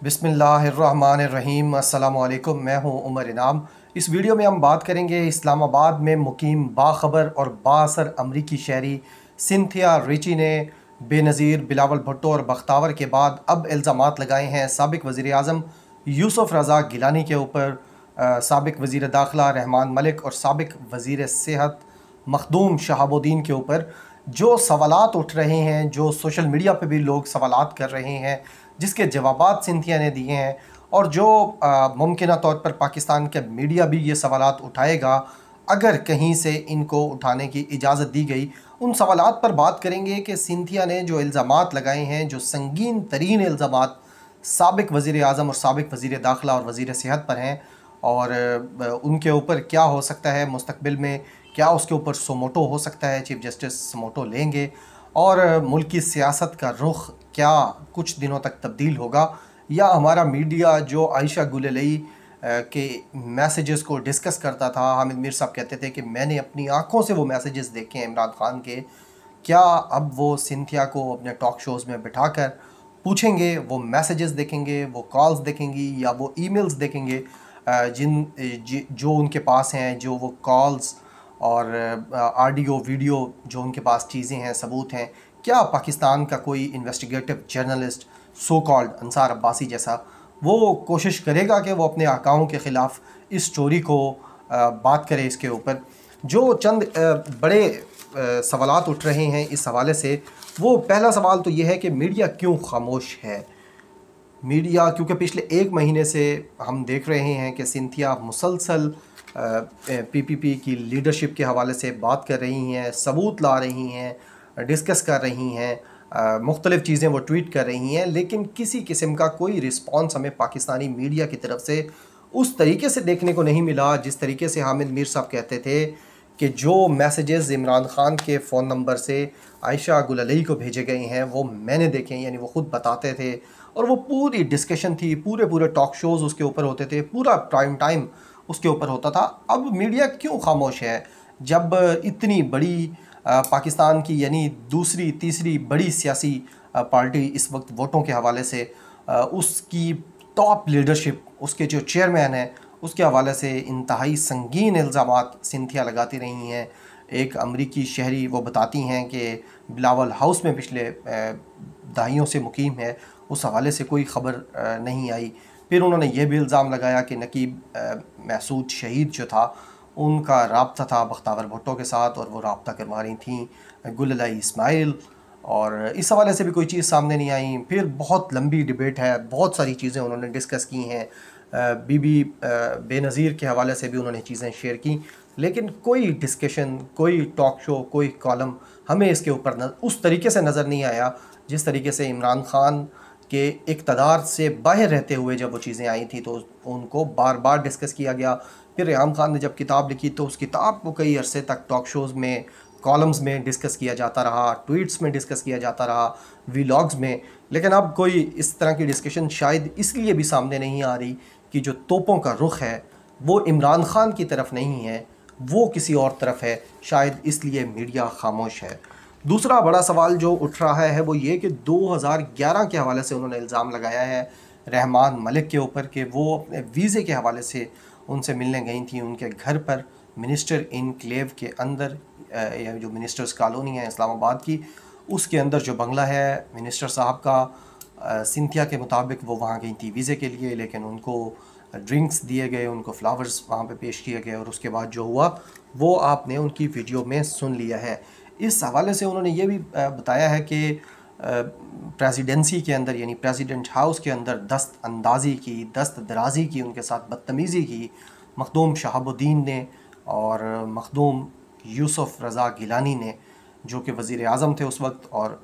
बिस्मिल्लाहिर्रहमानिर्रहीम। अस्सलामुअलैकुम। मैं हूं उमर इनाम। इस वीडियो में हम बात करेंगे इस्लामाबाद में मुकीम बाखबर और बाअसर अमरीकी शहरी सिंथिया रिची ने बेनज़ीर बिलावल भुट्टो और बख्तावर के बाद अब इल्ज़ामात लगाए हैं साबिक़ वज़ीर आज़म यूसुफ़ रज़ा गिलानी के ऊपर, साबिक़ वज़ीर दाखिला रहमान मलिक और साबिक़ वज़ीर सेहत मखदूम शहाबुद्दीन के ऊपर। जो सवालात उठ रहे हैं, जो सोशल मीडिया पे भी लोग सवालात कर रहे हैं, जिसके जवाबात सिंथिया ने दिए हैं, और जो मुमकिना तौर पर पाकिस्तान का मीडिया भी ये सवालात उठाएगा अगर कहीं से इनको उठाने की इजाज़त दी गई। उन सवालात पर बात करेंगे कि सिंथिया ने जो इल्ज़ामात लगाए हैं, जो संगीन तरीन इल्ज़ामात साबिक़ वज़ीर आज़म और साबिक़ वज़ीर दाखिला और वज़ीर सेहत पर हैं, और उनके ऊपर क्या हो सकता है मुस्तक़बिल में, क्या उसके ऊपर सोमोटो हो सकता है, चीफ़ जस्टिस सोमोटो लेंगे, और मुल्क की सियासत का रुख क्या कुछ दिनों तक तब्दील होगा, या हमारा मीडिया जो आयशा गुलेलई के मैसेजेस को डिस्कस करता था। हामिद मीर साहब कहते थे कि मैंने अपनी आंखों से वो मैसेजेस देखे हैं इमरान खान के, क्या अब वो सिंथिया को अपने टॉक शोज़ में बिठाकर पूछेंगे, वो मैसेजेस देखेंगे, वो कॉल्स देखेंगी, या वो ईमेल्स देखेंगे जो उनके पास हैं, जो वो कॉल्स और ऑडियो वीडियो जो उनके पास चीज़ें हैं, सबूत हैं। क्या पाकिस्तान का कोई investigative journalist so called Ansar Abbasi जैसा वो कोशिश करेगा कि वो अपने आकाओं के ख़िलाफ़ इस स्टोरी को बात करे इसके ऊपर? जो चंद बड़े सवालात उठ रहे हैं इस हवाले से, वो पहला सवाल तो ये है कि मीडिया क्यों खामोश है। मीडिया, क्योंकि पिछले एक महीने से हम देख रहे हैं कि सिंथिया मुसलसल पीपीपी की लीडरशिप के हवाले से बात कर रही हैं, सबूत ला रही हैं, डिस्कस कर रही हैं, मुख्तलिफ़ चीज़ें वो ट्वीट कर रही हैं, लेकिन किसी किस्म का कोई रिस्पॉन्स हमें पाकिस्तानी मीडिया की तरफ से उस तरीके से देखने को नहीं मिला जिस तरीके से हामिद मीर साहब कहते थे कि जो मैसेजेस इमरान खान के फ़ोन नंबर से आयशा गुलेलई को भेजे गए हैं वो मैंने देखे हैं, यानी वो ख़ुद बताते थे, और वो पूरी डिस्कशन थी, पूरे पूरे टॉक शोज़ उसके ऊपर होते थे, पूरा प्राइम टाइम उसके ऊपर होता था। अब मीडिया क्यों खामोश है जब इतनी बड़ी पाकिस्तान की यानी दूसरी तीसरी बड़ी सियासी पार्टी इस वक्त वोटों के हवाले से उसकी टॉप लीडरशिप, उसके जो चेयरमैन हैं, उसके हवाले से इंतहाई संगीन इल्ज़ामात सिंथिया लगाती रही हैं। एक अमरीकी शहरी वो बताती हैं कि बिलावल हाउस में पिछले दहाइयों से मुकीम है, उस हवाले से कोई ख़बर नहीं आई। फिर उन्होंने ये भी इल्ज़ाम लगाया कि नकीब महसूद शहीद जो था उनका राब्ता था बख्तावर भुट्टो के साथ, और वो राब्ता करवा रही थी गुलेलई इस्माइल, और इस हवाले से भी कोई चीज़ सामने नहीं आई। फिर बहुत लंबी डिबेट है, बहुत सारी चीज़ें उन्होंने डिस्कस की हैं, बीबी बेनज़ीर के हवाले से भी उन्होंने चीज़ें शेयर की, लेकिन कोई डिस्कशन, कोई टॉक शो, कोई कॉलम हमें इसके ऊपर उस तरीके से नज़र नहीं आया जिस तरीके से इमरान खान के इक़्तिदार से बाहर रहते हुए जब वो चीज़ें आई थी तो उनको बार बार डिस्कस किया गया। फिर रेहाम खान ने जब किताब लिखी तो उस किताब को कई अरसे तक टॉक शोज़ में, कॉलम्स में डिस्कस किया जाता रहा, ट्वीट्स में डिस्कस किया जाता रहा, वीलॉग्स में, लेकिन अब कोई इस तरह की डिस्कशन शायद इसलिए भी सामने नहीं आ रही कि जो तोपों का रुख है वो इमरान खान की तरफ नहीं है, वो किसी और तरफ है, शायद इसलिए मीडिया खामोश है। दूसरा बड़ा सवाल जो उठ रहा है वो ये कि 2011 के हवाले से उन्होंने इल्ज़ाम लगाया है रहमान मलिक के ऊपर कि वो अपने वीज़े के हवाले से उनसे मिलने गई थी उनके घर पर, मिनिस्टर इनक्लेव के अंदर, या जो मिनिस्टर्स कॉलोनी है इस्लामाबाद की, उसके अंदर जो बंगला है मिनिस्टर साहब का। सिंथिया के मुताबिक वो वहाँ गई थी वीज़े के लिए, लेकिन उनको ड्रिंक्स दिए गए, उनको फ्लावर्स वहाँ पे पेश किए गए, और उसके बाद जो हुआ वो आपने उनकी वीडियो में सुन लिया है। इस हवाले से उन्होंने ये भी बताया है कि प्रेसिडेंसी के अंदर, यानी प्रेसिडेंट हाउस के अंदर दस्त अंदाज़ी की, दस्त दराज़ी की, उनके साथ बदतमीज़ी की मखदूम शहाबुद्दीन ने और मखदूम यूसुफ़ रज़ा गिलानी ने, जो कि वज़ीर आज़म थे उस वक्त, और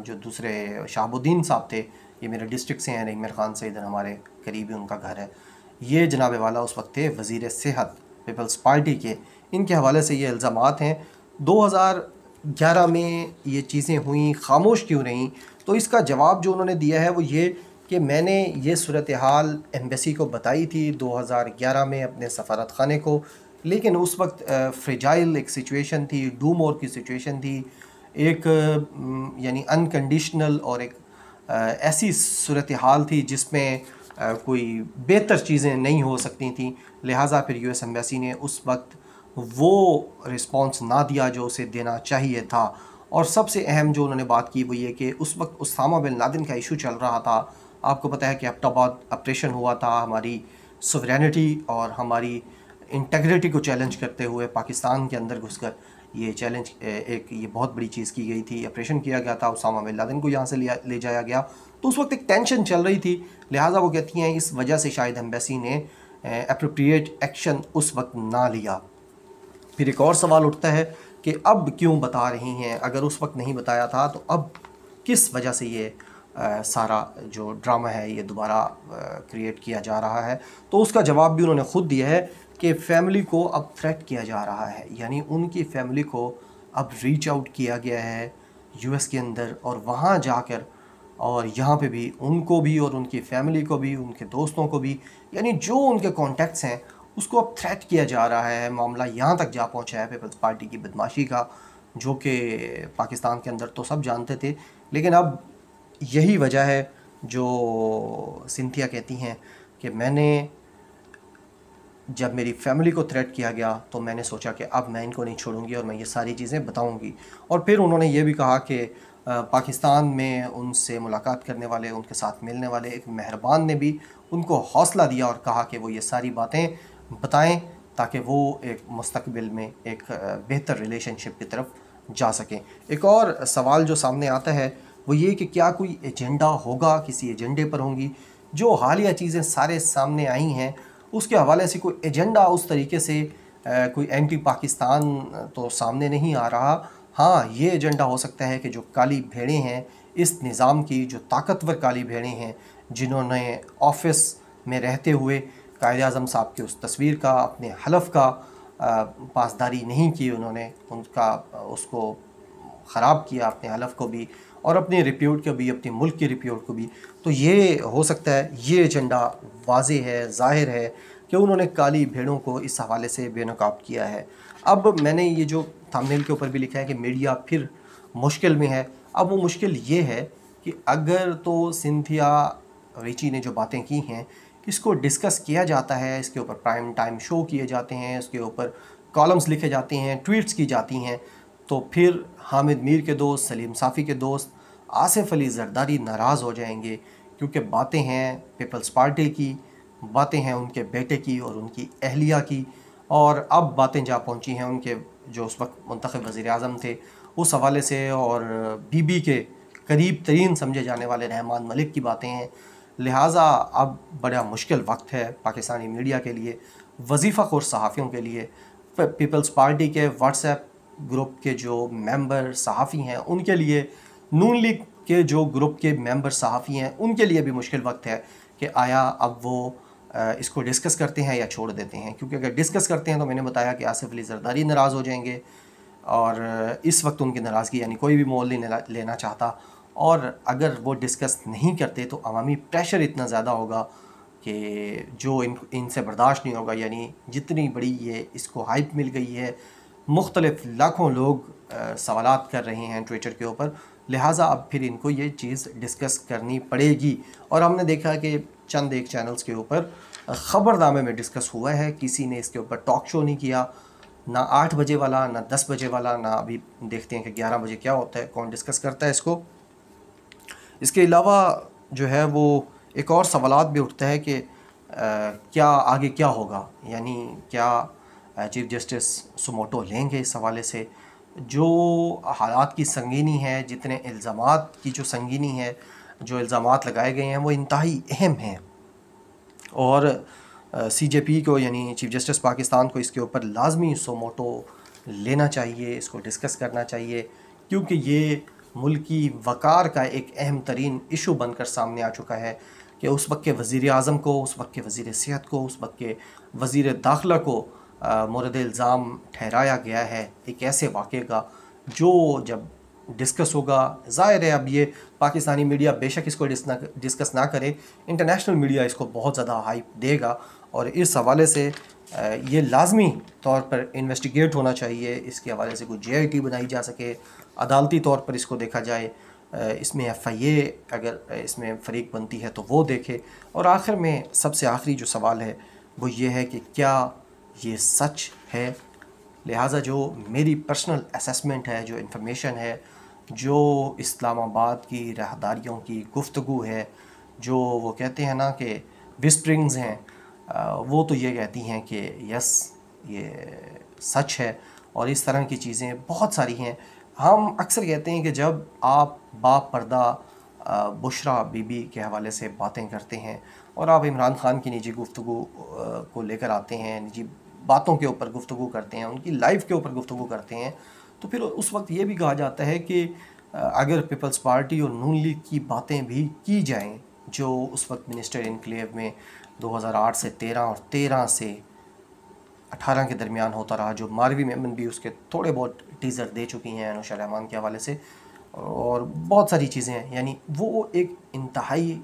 जो दूसरे शहाबुद्दीन साहब थे, ये मेरे डिस्ट्रिक्ट से हैं, रहीम खान से इधर हमारे करीब ही उनका घर है, ये जनाब वाला उस वक्त थे वज़ीर सेहत पीपल्स पार्टी के। इनके हवाले से ये इल्ज़ामात हैं। 2011 में ये चीज़ें हुई, ख़ामोश क्यों रहीं? तो इसका जवाब जो उन्होंने दिया है वो ये कि मैंने ये सूरत हाल एम्बेसी को बताई थी 2011 में अपने सफ़ारत ख़ाने को, लेकिन उस वक्त फ्रेजाइल एक सिचुएशन थी, डू मोर की सिचुएशन थी, एक यानी अनकंडीशनल और एक ऐसी सूरत हाल थी जिसमें कोई बेहतर चीज़ें नहीं हो सकती थी, लिहाजा फिर यूएस एम्बेसी ने उस वक्त वो रिस्पॉन्स ना दिया जो उसे देना चाहिए था। और सबसे अहम जो उन्होंने बात की वो ये कि उस वक्त उसामा बिन लादेन का इशू चल रहा था। आपको पता है कि एबटाबाद ऑपरेशन हुआ था, हमारी सोवरेनिटी और हमारी इंटेग्रिटी को चैलेंज करते हुए पाकिस्तान के अंदर घुसकर ये चैलेंज ये बहुत बड़ी चीज़ की गई थी, ऑपरेशन किया गया था, उसामा बिन लादेन को यहाँ से ले जाया गया। तो उस वक्त एक टेंशन चल रही थी, लिहाजा वो कहती हैं इस वजह से शायद एम्बेसी ने अप्रोप्रिएट एक्शन उस वक्त ना लिया। फिर एक और सवाल उठता है कि अब क्यों बता रही हैं, अगर उस वक्त नहीं बताया था तो अब किस वजह से ये सारा जो ड्रामा है ये दोबारा क्रिएट किया जा रहा है। तो उसका जवाब भी उन्होंने ख़ुद दिया है कि फ़ैमिली को अब थ्रेट किया जा रहा है, यानी उनकी फ़ैमिली को अब रीच आउट किया गया है यूएस के अंदर, और वहाँ जाकर और यहाँ पे भी उनको भी और उनकी फ़ैमिली को भी, उनके दोस्तों को भी, यानी जो उनके कॉन्टैक्ट्स हैं उसको अब थ्रेट किया जा रहा है। मामला यहाँ तक जा पहुँचा है पीपल्स पार्टी की बदमाशी का, जो कि पाकिस्तान के अंदर तो सब जानते थे, लेकिन अब यही वजह है जो सिंथिया कहती हैं कि मैंने जब मेरी फ़ैमिली को थ्रेट किया गया तो मैंने सोचा कि अब मैं इनको नहीं छोड़ूंगी और मैं ये सारी चीज़ें बताऊंगी। और फिर उन्होंने ये भी कहा कि पाकिस्तान में उनसे मुलाकात करने वाले, उनके साथ मिलने वाले एक मेहरबान ने भी उनको हौसला दिया और कहा कि वो ये सारी बातें बताएं ताकि वो एक मुस्तकबिल में एक बेहतर रिलेशनशिप की तरफ जा सकें। एक और सवाल जो सामने आता है वो ये कि क्या कोई एजेंडा होगा, किसी एजेंडे पर होंगी। जो हालिया चीज़ें सारे सामने आई हैं उसके हवाले से कोई एजेंडा उस तरीके से कोई एंटी पाकिस्तान तो सामने नहीं आ रहा। हाँ, ये एजेंडा हो सकता है कि जो काली भेड़ें हैं इस निज़ाम की, जो ताकतवर काली भेड़ें हैं जिन्होंने ऑफिस में रहते हुए कायद-ए-आज़म साहब की उस तस्वीर का, अपने हलफ का पासदारी नहीं की, उन्होंने उनका उसको ख़राब किया, अपने हलफ को भी और अपने रिप्यूट को भी, अपने मुल्क की रिप्यूट को भी। तो ये हो सकता है ये एजेंडा वाज़ेह है, ज़ाहिर है कि उन्होंने काली भेड़ों को इस हवाले से बेनकाब किया है। अब मैंने ये जो थंबनेल के ऊपर भी लिखा है कि मीडिया फिर मुश्किल में है। अब वो मुश्किल ये है कि अगर तो सिंथिया रिची ने जो बातें की हैं इसको डिस्कस किया जाता है, इसके ऊपर प्राइम टाइम शो किए जाते हैं, इसके ऊपर कॉलम्स लिखे जाते हैं, ट्वीट्स की जाती हैं, तो फिर हामिद मीर के दोस्त, सलीम साफ़ी के दोस्त आसिफ अली जरदारी नाराज़ हो जाएंगे, क्योंकि बातें हैं पीपल्स पार्टी की, बातें हैं उनके बेटे की और उनकी अहलिया की, और अब बातें जा पहुंची हैं उनके जो उस वक्त मुंतखब वज़ीर-ए-आज़म थे उस हवाले से, और बीबी के करीब तरीन समझे जाने वाले रहमान मलिक की बातें हैं। लिहाजा अब बड़ा मुश्किल वक्त है पाकिस्तानी मीडिया के लिए, वजीफ़ाखोर सहाफ़ियों के लिए। पीपल्स पार्टी के व्हाट्सएप ग्रुप के जो मेंबर सहाफ़ी हैं उनके लिए, नून लीग के जो ग्रुप के मेंबर सहाफ़ी हैं उनके लिए भी मुश्किल वक्त है कि आया अब वो इसको डिस्कस करते हैं या छोड़ देते हैं। क्योंकि अगर डिस्कस करते हैं तो मैंने बताया कि आसिफ अली जरदारी नाराज़ हो जाएंगे, और इस वक्त उनकी नाराज़गी यानी कोई भी मोल नहीं लेना चाहता, और अगर वो डिस्कस नहीं करते तो अवामी प्रेशर इतना ज़्यादा होगा कि जो इनसे बर्दाश्त नहीं होगा। यानी जितनी बड़ी ये इसको हाइप मिल गई है, मुख्तलिफ लाखों लोग सवालात कर रहे हैं ट्विटर के ऊपर, लिहाजा अब फिर इनको ये चीज़ डिस्कस करनी पड़ेगी। और हमने देखा कि चंद एक चैनल्स के ऊपर ख़बरनामे में डिस्कस हुआ है, किसी ने इसके ऊपर टॉक शो नहीं किया, ना 8 बजे वाला, ना 10 बजे वाला, ना अभी देखते हैं कि 11 बजे क्या होता है, कौन डिस्कस करता है इसको। इसके अलावा जो है वो एक और सवालात भी उठता है कि क्या आगे क्या होगा, यानी क्या चीफ जस्टिस सुमोटो लेंगे इस हवाले से। जो हालात की संगीनी है, जितने इल्ज़ामात की जो संगीनी है, जो इल्ज़ामात लगाए गए हैं वो इंतहाई अहम हैं, और सीजेपी को यानी चीफ जस्टिस पाकिस्तान को इसके ऊपर लाजमी सुमोटो लेना चाहिए, इसको डिस्कस करना चाहिए, क्योंकि ये मुल्की वक़ार का एक अहम तरीन इशू बनकर सामने आ चुका है कि उस वक्त के वज़ीर-ए-आज़म को, उस वक्त के वज़ीर सेहत को, उस वक्त के वज़ीर दाखिला को मोरद इल्ज़ाम ठहराया गया है एक ऐसे वाक़े का जो जब डिस्कस होगा, ज़ाहिर है अब ये पाकिस्तानी मीडिया बेशक इसको डिस्कस ना करे, इंटरनेशनल मीडिया इसको बहुत ज़्यादा हाइप देगा, और इस हवाले से ये लाजमी तौर पर इन्वेस्टिगेट होना चाहिए। इसके हवाले से कोई JIT बनाई जा सके, अदालती तौर पर इसको देखा जाए। इसमें FIA अगर इसमें फ़रीक बनती है तो वो देखे। और आखिर में सबसे आखिरी जो सवाल है वो ये है कि क्या ये सच है। लिहाजा जो मेरी पर्सनल असेसमेंट है, जो इन्फॉर्मेशन है, जो इस्लामाबाद की राहदारियों की गुफ्तगू है, जो वो कहते हैं ना कि विस्परिंग्स हैं, वो तो ये कहती हैं कि यस ये सच है। और इस तरह की चीज़ें बहुत सारी हैं। हम अक्सर कहते हैं कि जब आप बाप पर्दा बुशरा बीबी के हवाले से बातें करते हैं और आप इमरान खान की निजी गुफ्तगू को लेकर आते हैं, निजी बातों के ऊपर गुफ्तगू करते हैं, उनकी लाइफ के ऊपर गुफ्तगू करते हैं, तो फिर उस वक्त ये भी कहा जाता है कि अगर पीपल्स पार्टी और नून लीग की बातें भी की जाएं, जो उस वक्त मिनिस्टर इनक्लेव में 2008 से 13 और 13 से 18 के दरमियान होता रहा, जो मारवी मेमन भी उसके थोड़े बहुत टीज़र दे चुकी हैं अनुशा रहमान के हवाले से, और बहुत सारी चीज़ें हैं, यानी वो एक इंतहाई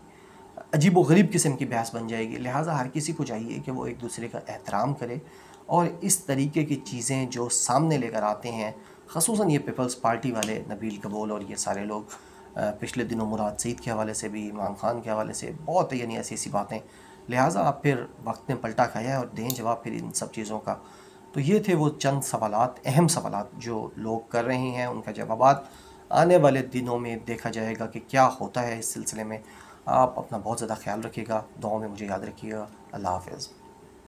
अजीब व गरीब किस्म की बहस बन जाएगी। लिहाजा हर किसी को चाहिए कि वो एक दूसरे का एहतराम करे और इस तरीके की चीज़ें जो सामने लेकर आते हैं, ख़ुसूसन ये पीपल्स पार्टी वाले नबील कबूल और ये सारे लोग, पिछले दिनों मुराद सईद के हवाले से भी, इमरान खान के हवाले से बहुत, यानी ऐसी ऐसी बातें। लिहाजा आप फिर वक्त ने पलटा खाया और दें जवाब फिर इन सब चीज़ों का। तो ये थे वो चंद सवालात, अहम सवालात जो लोग कर रहे हैं, उनका जवाबात आने वाले दिनों में देखा जाएगा कि क्या होता है इस सिलसिले में। आप अपना बहुत ज़्यादा ख्याल रखिएगा, दुआओं में मुझे याद रखिएगा। अल्लाह हाफ़िज़।